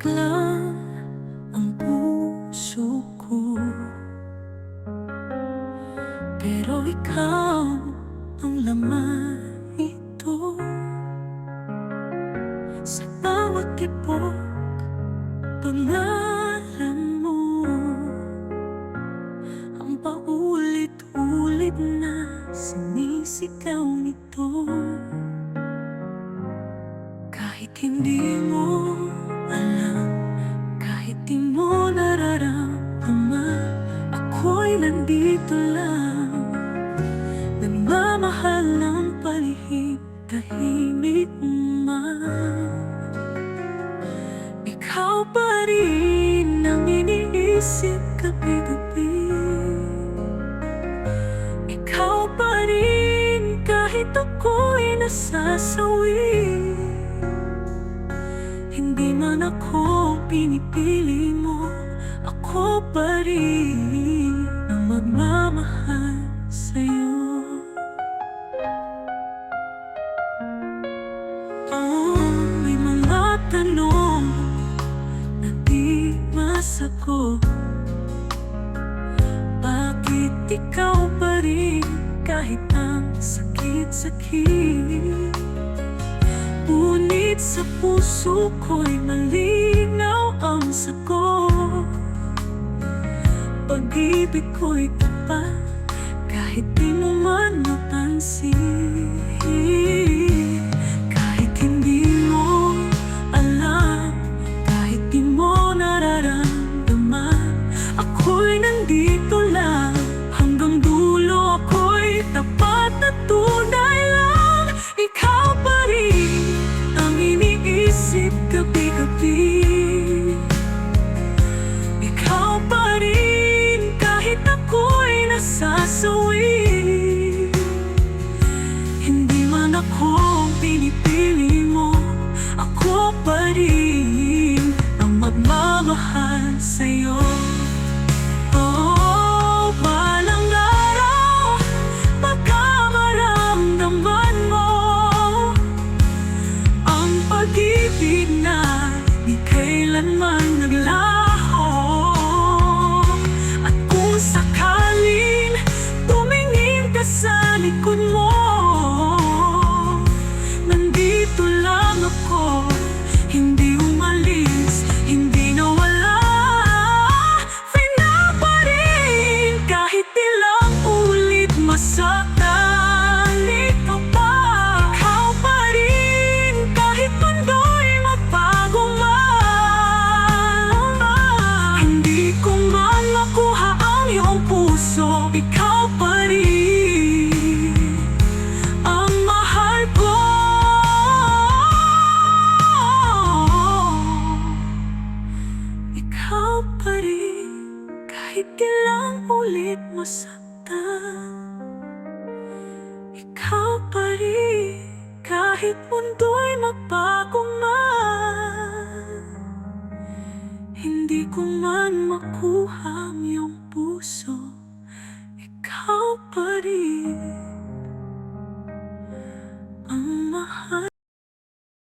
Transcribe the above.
lang ang puso ko, pero ikaw ang laman nito. Sa bawat tibok, pangalan mo ang paulit-ulit na sinisigaw nito. Kahit hindi mo alam, kahit di mo nararamdaman, ako'y nandito lang, nagmamahal ng palihim, tahimik man. Ikaw pa rin ang iniisip gabi-gabi. Ikaw pa rin kahit ako'y nasasawi. Hindi man ako pinipili mo, ako pa rin ang magmamahal sa'yo. May mga tanong na di masagot. Bakit ikaw pa rin kahit ang sakit-sakit? Ngunit sa puso ko'y malinaw ang sagot. Pag-ibig ko'y tapat kahit di mo man mapansin. Kahit hindi mo alam, kahit di mo nararamdaman, ako'y nandito lang. Hanggang dulo ako'y tapat na tunay lang. Ikaw pa rin ang iniisip gabi-gabi. Ikaw pa rin kahit ako'y nasasawi. Hindi man ako pinipili mo, ako pa rin ang magmamahal sa'yo. Balang araw, pagka maramdaman mo ang pag-ibig na di kailanman naglaho. At kung sakaling tumingin ka sa likod mo, nandito lang ako, hindi umalis, hindi nawala. Pinaparin kahit ilang ulit masaktan, ito pa. Ikaw pa rin kahit mundo'y magbago man. Hindi ko man makuha ang iyong puso, ikaw pa rin ang mahal ko. Ikaw pa rin kahit ilang ulit masaktan. Ikaw pa rin kahit mundo'y magbago man. Hindi ko man makuha ang iyong puso, ikaw pa rin